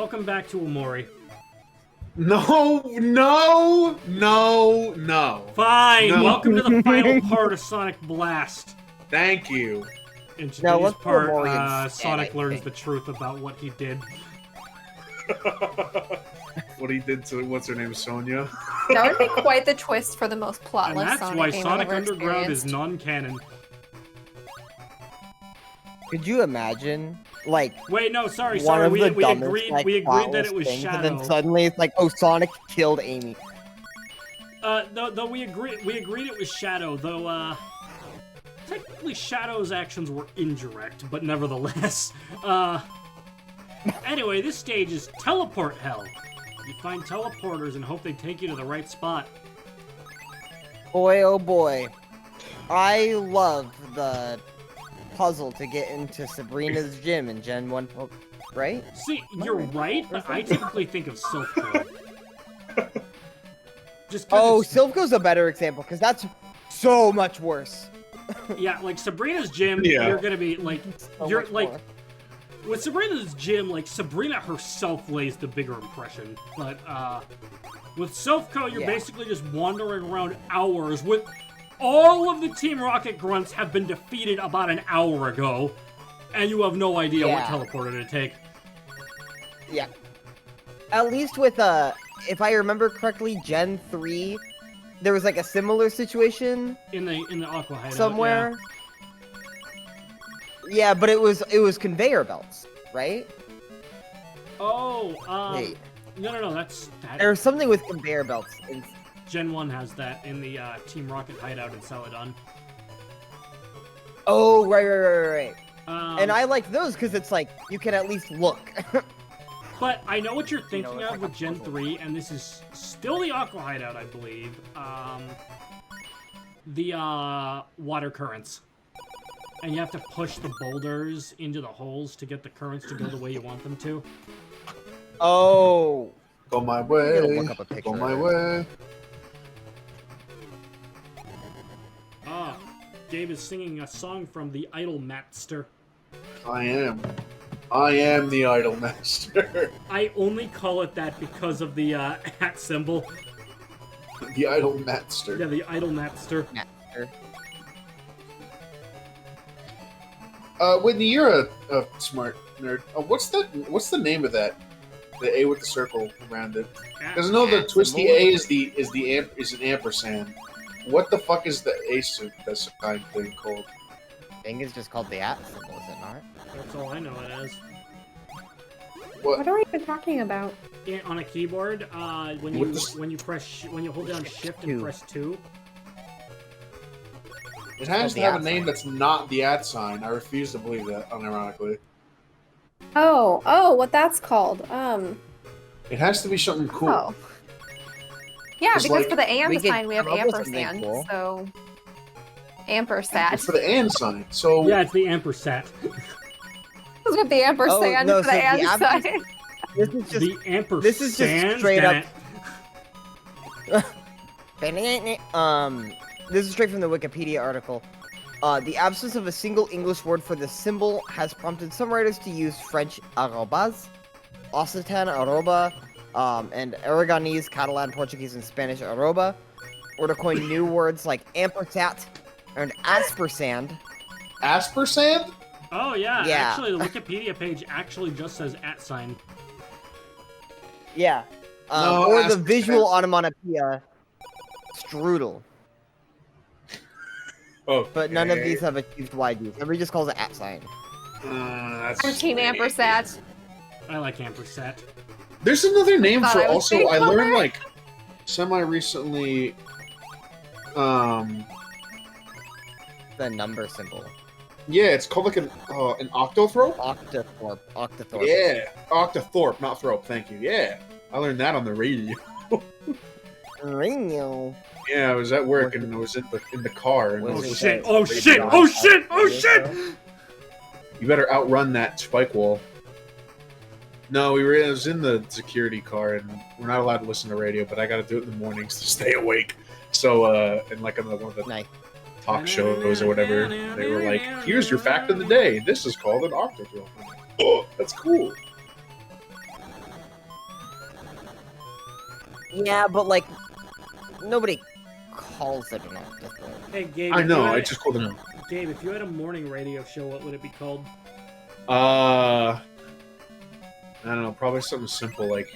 welcome back to Omori. No, no, no, no. Fine, No. welcome to the final part of Sonic Blast. Thank you. In today's Now, let's part, put Omori instead, Sonic I learns think. the truth about what he did. What he did to, what's her name, Sonia? That would be quite the twist for the most And plotless that's Sonic why game Sonic I've ever Underground is experienced. non-canon. Could you imagine, like, Wait, no, sorry, one of we the agreed, dumbest, like, we agreed that it plotless was things, Shadow. and then suddenly it's like, oh, Sonic killed Amy. Though we agreed it was Shadow, though, technically Shadow's actions were indirect, but nevertheless. Anyway, this stage is Teleport Hell. You find teleporters and hope they take you to the right spot. Boy, oh boy. I love the puzzle to get into Sabrina's gym in Gen 1, right? See, you're right, but I typically think of Silph Code. Just 'cause Oh, it's- Silpho's a better example, because that's so much worse. yeah, like Sabrina's gym, Yeah. you're gonna be like, So you're much like, more. with Sabrina's gym, like Sabrina herself lays the bigger impression, but with Silph Code, you're Yeah. basically just wandering around hours with all of the Team Rocket grunts have been defeated about an hour ago, and you have no idea Yeah. what teleporter to take. Yeah. At least with, if I remember correctly, Gen 3, there was like a similar situation In the Aqua Hideout, somewhere. Yeah, but it was conveyor belts, right? Yeah. Oh, Wait. no, that There was something with conveyor belts. Gen 1 has that in the Team Rocket Hideout in Celadon. Oh, right. Um, And I like those because it's like, you can at least look. But I know what you're thinking it's of like with a Gen puzzle. 3, and this is still the Aqua Hideout, I believe. The water currents. And you have to push the boulders into the holes to get the currents to go the way you want them to. Oh. Go my I'm way. gonna look up a picture Go my of it. way. Ah, Gabe is singing a song from the Idolmaster. I am the Idol Master. I only call it that because of the at symbol. The Idol Master. Yeah, the Idolmaster. Master. Whitney, you're a smart nerd. What's the name of that? The A with the circle around it. Because I know the At twisty symbol? A is an ampersand. What the fuck is the A sign thing called? I think it's just called the at symbol, is it not? That's all I know it as. What? What are we even talking about? Yeah, on a keyboard, when What you the- when you hold down Shift and Two. press 2. It has called to the have a at name sign. that's not the at sign. I refuse to believe that, unironically. Oh, what that's called. It has to be something cool. Oh. Yeah, It's because like- for the and We could sign we have come up with something ampersand, cool. so ampersand. It's for the and sign. So Yeah, it's the ampersat. Let's get the ampersand no, for so the the and ampersand- sign. This is just The ampersand. this is just straight damn up- it. This is straight from the Wikipedia article. The absence of a single English word for the symbol has prompted some writers to use French arrobas, Occitan arroba, and Aragonese, Catalan, Portuguese, and Spanish arroba, or to coin new words like ampersat and aspersand. Aspersand? Oh yeah, Yeah. actually the Wikipedia page actually just says @ sign. Yeah. No, Or the aspersand. visual onomatopoeia, strudel. Oh, But none of these have achieved wide use. Everybody just calls it @ sign. That's I'm Team lame. ampersand. I like ampersat. There's another name Thought for I was also. being I learned clever. like semi recently. The number symbol. Yeah, it's called like an octothorpe. Octothorpe. Yeah, octothorpe, not thrope. Thank you. Yeah, I learned that on the radio. Ringo. Yeah, I was at work and I was in the car. And I What was was it? listening Oh to the shit! radio. Oh shit! Oh shit! You better outrun that spike wall. No, I was in the security car, and we're not allowed to listen to radio, but I got to do it in the mornings to stay awake. So, and like on one of the Nice. talk shows or whatever, they were like, "Here's your fact of the day. This is called an octothorpe." I'm like, oh, that's cool. Yeah, but like nobody calls it an octopus. Hey, Gabe. I if know. you had- I just called it. Gabe, if you had a morning radio show, what would it be called? I don't know. Probably something simple like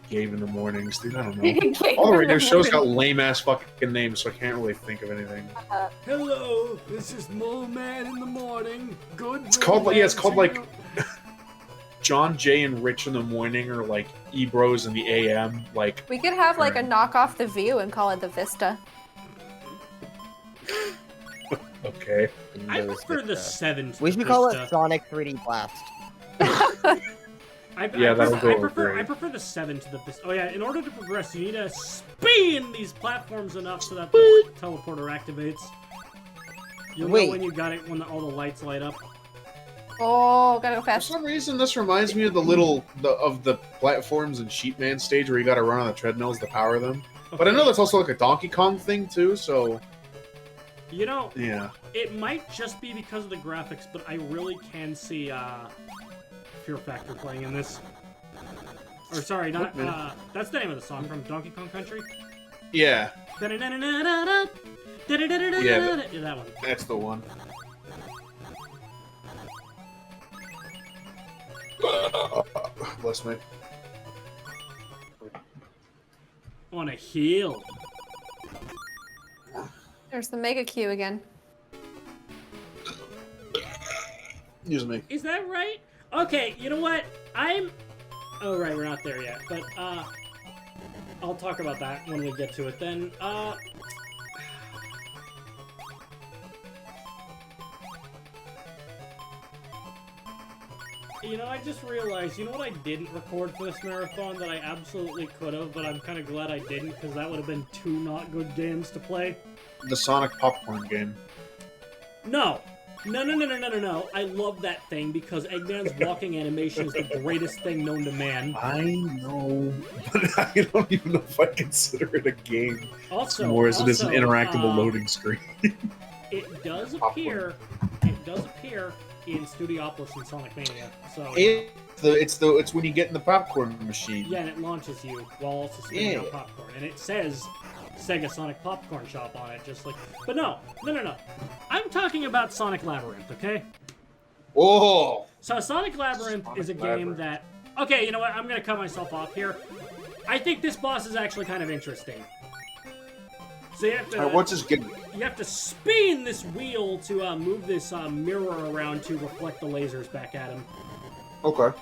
Gabe in the mornings, dude. I don't know. All the radio shows got lame ass fucking names, so I can't really think of anything. Hello, this is Mole Man in the morning. Good. It's called like John Jay and Rich in the morning, or like Ebros in the AM. Like We could have like a knockoff The View and call it The Vista. okay. I prefer the 7 to We the should call Vista. it Sonic 3D Blast. that'll I prefer the 7 to the Vista. Oh yeah, in order to progress, you need to spin these platforms enough so that the teleporter activates. You'll know Wait. when you got it when all the lights light up. Oh, gotta go For fast. some reason, this reminds me of the platforms in Sheepman stage where you got to run on the treadmills to power them. But I know that's also like a Donkey Kong thing too. So You know, yeah. it might just be because of the graphics, but I really can see Fear Factor playing in this. Or sorry, not that's the name of the song from Donkey Kong Country. Yeah, Yeah, that one. that's the one. Bless me. On a hill. There's the Mega Q again. Excuse me. Is that right? Okay, you know what? Oh, right, we're not there yet. But, I'll talk about that when we get to it then. You know, I just realized, you know what I didn't record for this marathon that I absolutely could have, but I'm kind of glad I didn't, because that would have been 2 not good games to play. The Sonic popcorn game. No! No. I love that thing because Eggman's walking animation is the greatest thing known to man. I know, but I don't even know if I consider it a game. Also, More as it is an interactable loading screen. It does Popcorn. appear in Studiopolis and Sonic Mania. So It's when you get in the popcorn machine. yeah, and it launches you while also spitting out popcorn, and it says Sega Sonic Popcorn Shop on it, just like. But no. I'm talking about Sonic Labyrinth, okay? Oh, So Sonic Labyrinth is a game that. Okay, you know what? I'm gonna cut myself off here. I think this boss is actually kind of interesting. So you have to. what's his gimmick? You have to spin this wheel to move this mirror around to reflect the lasers back at him. Okay.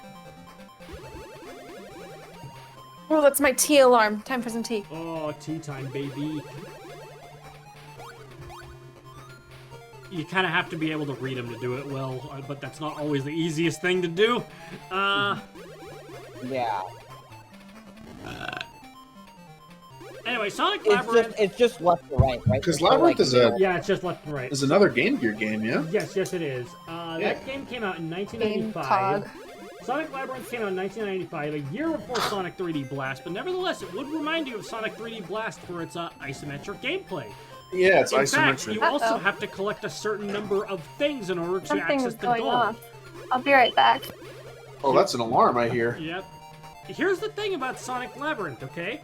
Oh, that's my tea alarm. Time for some tea. Oh, tea time, baby. You kind of have to be able to read them to do it well, but that's not always the easiest thing to do. Yeah. Anyway, Sonic Labyrinth. It's just left to right, right? Because There's no, Labyrinth is a Yeah, it's just left and right. is another Game Gear game, yeah. Yes, it is. That game came out in Game 1995. Cog. Sonic Labyrinth came out in 1995, a year before Sonic 3D Blast, but nevertheless, it would remind you of Sonic 3D Blast for its isometric gameplay. Yeah, it's In fact, isometric. you also have to collect a certain number of things in order to Something access was the going gold. off. I'll be right back. Oh, that's an alarm I hear. Yep. Here's the thing about Sonic Labyrinth, okay?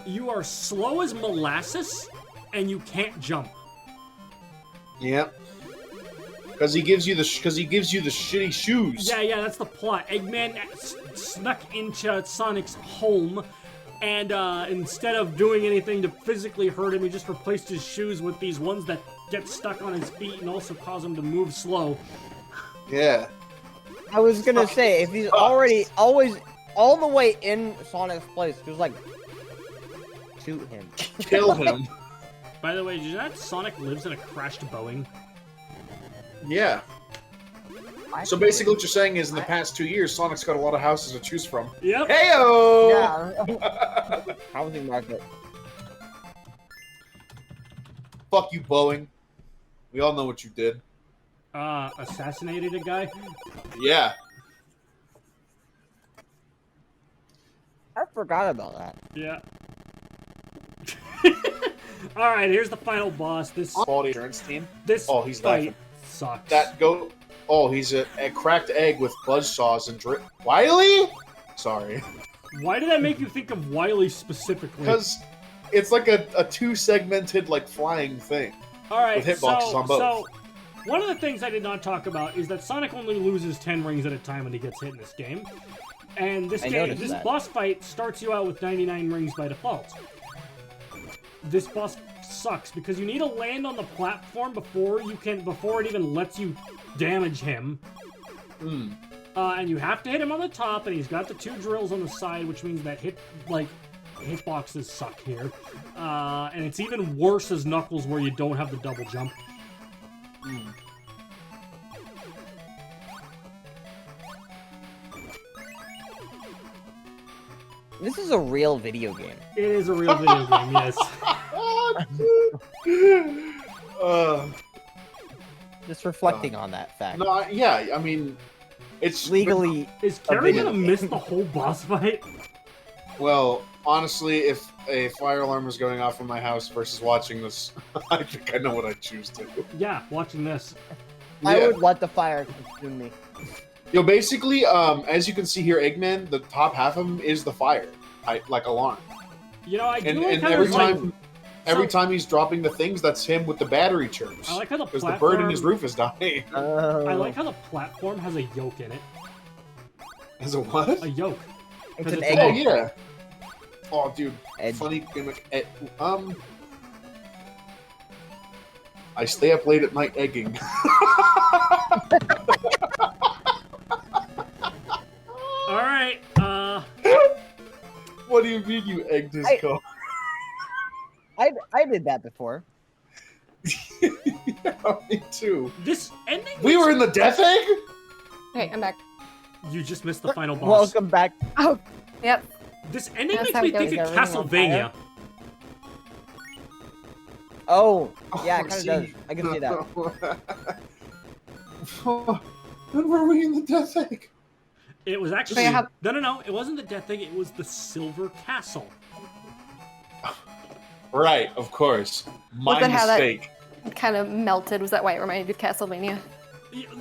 You are slow as molasses, and you can't jump. Yep. Because he gives you the shitty shoes. Yeah, that's the plot. Eggman snuck into Sonic's home, and instead of doing anything to physically hurt him, he just replaced his shoes with these ones that get stuck on his feet and also cause him to move slow. Yeah. I was gonna say, if he's already always all the way in Sonic's place, just like shoot him. Kill him. By the way, did you know that Sonic lives in a crashed Boeing? Yeah. So basically, what you're saying is, in the past 2 years, Sonic's got a lot of houses to choose from. Yep. Heyo! Yeah. Housing market. Fuck you, Boeing. We all know what you did. Assassinated a guy? Yeah. I forgot about that. Yeah. Alright, here's the final boss. This Quality assurance team. Oh, he's fight laughing. sucks. That go. Oh, he's a cracked egg with buzzsaws and drip. Wily? Sorry. Why did that make you think of Wily specifically? Because it's like a two-segmented, like, flying thing. Alright, with hitboxes on both. So, one of the things I did not talk about is that Sonic only loses 10 rings at a time when he gets hit in this game. And this boss fight starts you out with 99 rings by default. This boss sucks because you need to land on the platform before it even lets you damage him. And you have to hit him on the top, and he's got the 2 drills on the side, which means that hitboxes suck here. And it's even worse as Knuckles, where you don't have the double jump. This is a real video game. It is a real video game, yes. Just reflecting on that fact. No, yeah, I mean, it's Legally, Is Carrie gonna miss the whole boss fight? Well, honestly, if a fire alarm was going off in my house versus watching this, I think I know what I'd choose to. Yeah, watching this. I Yeah. would let the fire consume me. Yo, basically, as you can see here, Eggman, the top half of him is the fire, like alarm. You know, I do And, like and how every there's, like, time, every time he's dropping the things, that's him with the battery chirps. I like how the Because platform... the bird in his roof is dying. I like how the platform has a yoke in it. As a what? A yoke. It's 'Cause an it's egg. Oh all- yeah. Oh, dude, Edge. funny gimmick. I stay up late at night egging. Alright, What do you mean you egged his car? I did that before. Yeah, me too. this ending... We were in the Death Egg? Okay, I'm back. You just missed the final boss. Welcome back. Oh, yep. This ending That's makes how me it goes, think of everything on Castlevania. Oh, yeah, Oh, it kind of does. I can see that. When were we in the Death Egg? It was actually... Wait, No, it wasn't the Death Thing, it was the Silver Castle. Right, of course. My Look at how that- mistake. It kind of melted. Was that why it reminded you of Castlevania?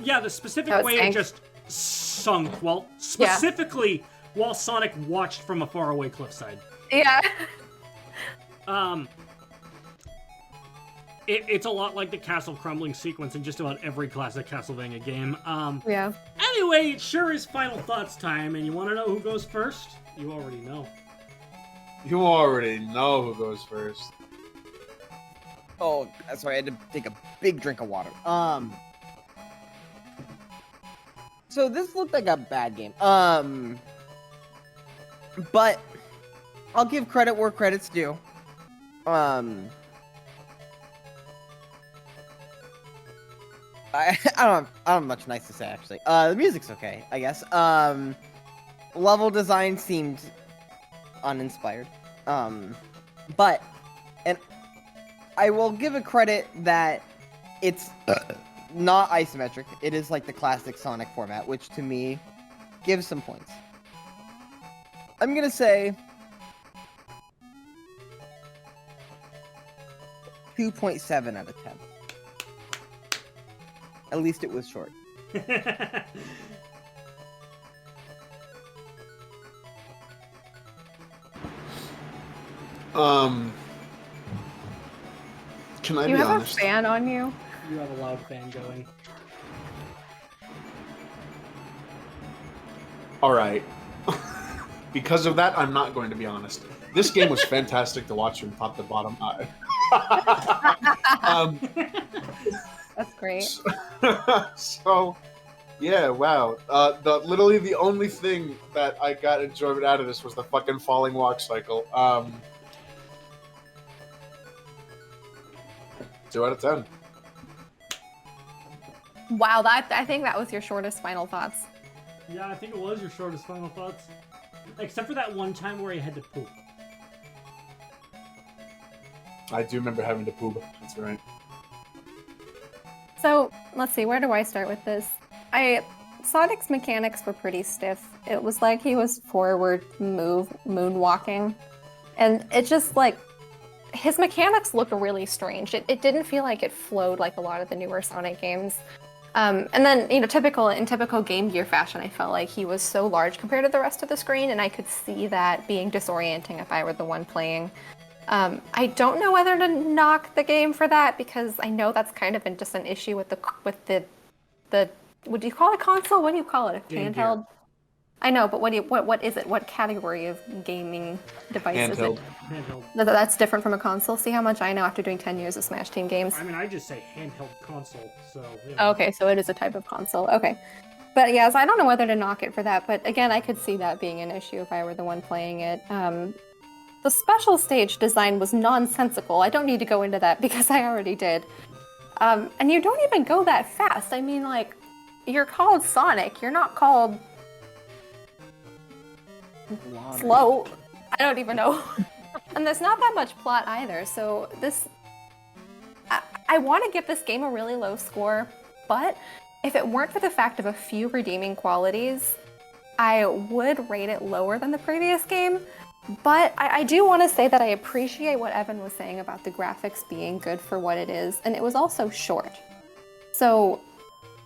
Yeah, the specific Oh, way it sank. just sunk. Well, specifically while Sonic watched from a faraway cliffside. Yeah. It's a lot like the castle crumbling sequence in just about every classic Castlevania game. Yeah. Anyway, it sure is final thoughts time, and you want to know who goes first? You already know. You already know who goes first. Oh, sorry, I had to take a big drink of water. So this looked like a bad game. But I'll give credit where credit's due. I don't have much nice to say actually. The music's okay, I guess. Level design seemed uninspired. But and I will give it credit that it's not isometric. It is like the classic Sonic format, which to me gives some points. I'm gonna say 2.7 out of 10. At least it was short. Can I You be have honest? a fan on you? You have a loud fan going. All right. Because of that, I'm not going to be honest. This game was fantastic to watch from top to bottom. That's great. So, yeah, wow. Literally the only thing that I got enjoyment out of this was the fucking falling walk cycle. 2 out of 10. Wow, I think that was your shortest final thoughts. Yeah, I think it was your shortest final thoughts. Except for that one time where he had to poop. I do remember having to poop. That's right. So, let's see, where do I start with this? Sonic's mechanics were pretty stiff. It was like he was forward moonwalking. And it just like, his mechanics looked really strange. It didn't feel like it flowed like a lot of the newer Sonic games. And then, in typical Game Gear fashion, I felt like he was so large compared to the rest of the screen, and I could see that being disorienting if I were the one playing. I don't know whether to knock the game for that, because I know that's kind of just an issue with the would you call it console? What do you call it? A handheld? I know, but what is it? What category of gaming device Handheld. is it? Handheld. That's different from a console. See how much I know after doing 10 years of Smash Team games. I mean, I just say handheld console, so. Okay, so it is a type of console. Okay. But yes, I don't know whether to knock it for that, but again, I could see that being an issue if I were the one playing it. The special stage design was nonsensical. I don't need to go into that because I already did. And you don't even go that fast. I mean, like, you're called Sonic. You're not called slow. I don't even know. And there's not that much plot either, so I want to give this game a really low score, but if it weren't for the fact of a few redeeming qualities, I would rate it lower than the previous game. But I do want to say that I appreciate what Evan was saying about the graphics being good for what it is, and it was also short. So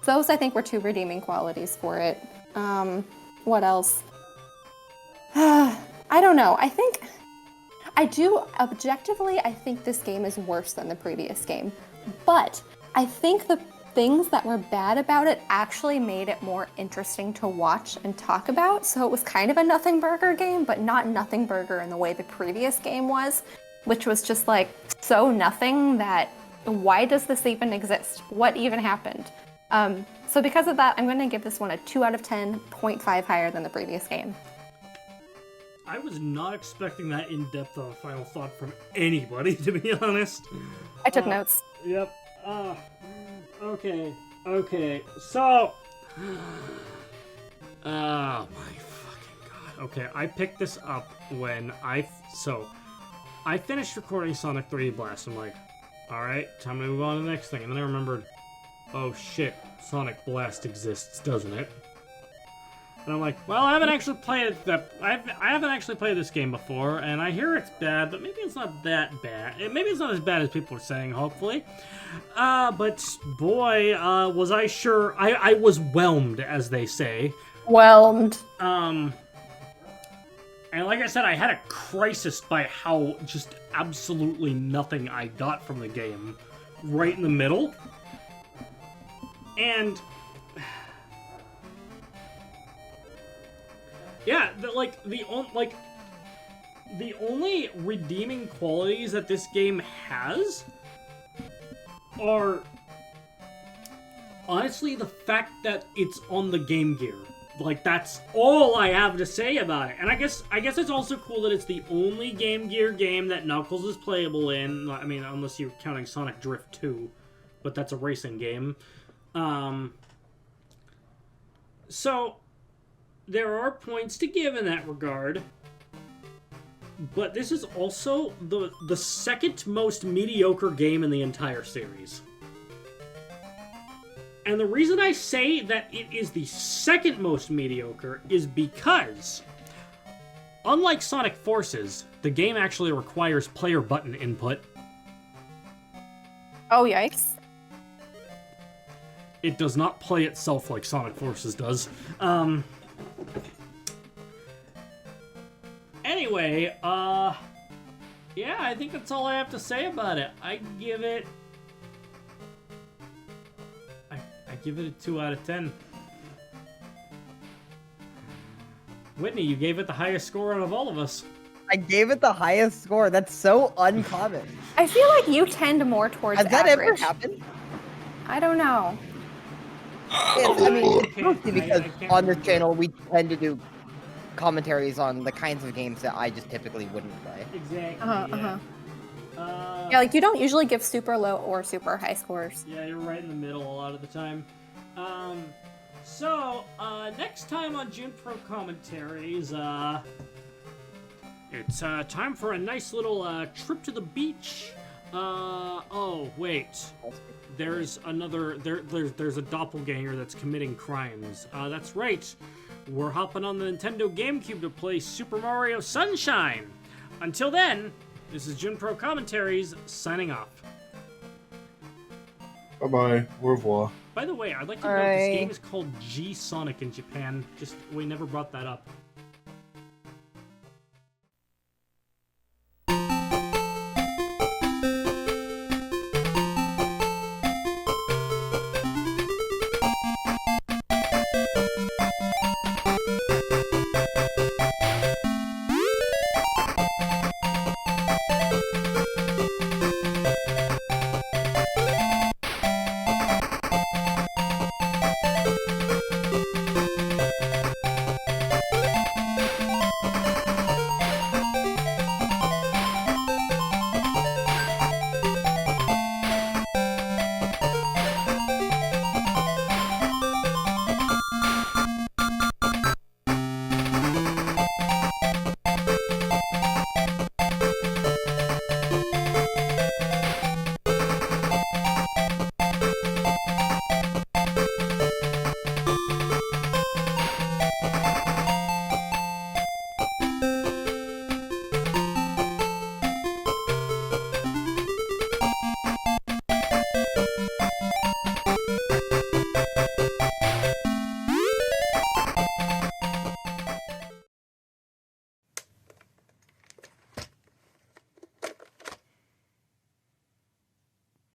those, I think, were two redeeming qualities for it. What else? I don't know. I think this game is worse than the previous game. But I think the things that were bad about it actually made it more interesting to watch and talk about. So it was kind of a nothing burger game, but not nothing burger in the way the previous game was, which was just like so nothing that why does this even exist? What even happened? So because of that, I'm going to give this one a 2 out of 10, 0.5 higher than the previous game. I was not expecting that in-depth of a final thought from anybody, to be honest. I took notes. Yep. Okay. So... Oh my fucking god. Okay, I picked this up when I finished recording Sonic 3D Blast. I'm like, alright, time to move on to the next thing. And then I remembered, oh shit, Sonic Blast exists, doesn't it? And I'm like, well, I haven't actually played this game before, and I hear it's bad, but maybe it's not that bad. Maybe it's not as bad as people are saying, hopefully. But boy, was I sure. I was whelmed, as they say. Whelmed. And like I said, I had a crisis by how just absolutely nothing I got from the game right in the middle. And yeah, the only redeeming qualities that this game has are honestly the fact that it's on the Game Gear. Like, that's all I have to say about it. And I guess it's also cool that it's the only Game Gear game that Knuckles is playable in. I mean, unless you're counting Sonic Drift 2, but that's a racing game. So there are points to give in that regard, but this is also the second most mediocre game in the entire series. And the reason I say that it is the second most mediocre is because, unlike Sonic Forces, the game actually requires player button input. Oh, yikes. It does not play itself like Sonic Forces does. Anyway, yeah, I think that's all I have to say about it. I give it a 2 out of 10. Whitney, you gave it the highest score out of all of us. I gave it the highest score. That's so uncommon. I feel like you tend more towards Has that average. ever happened? I don't know. I mean, it's mostly because I can't on this remember. channel we tend to do commentaries on the kinds of games that I just typically wouldn't play. Exactly. Uh-huh. Yeah. Yeah, like you don't usually give super low or super high scores. Yeah, you're right in the middle a lot of the time. So, next time on June Pro Commentaries, it's time for a nice little trip to the beach. Oh, wait. There's a doppelganger that's committing crimes. That's right. We're hopping on the Nintendo GameCube to play Super Mario Sunshine. Until then, this is June Pro Commentaries signing off. Bye bye. Au revoir. By the way, I'd like to know if this game is called G Sonic in Japan. Just we never brought that up.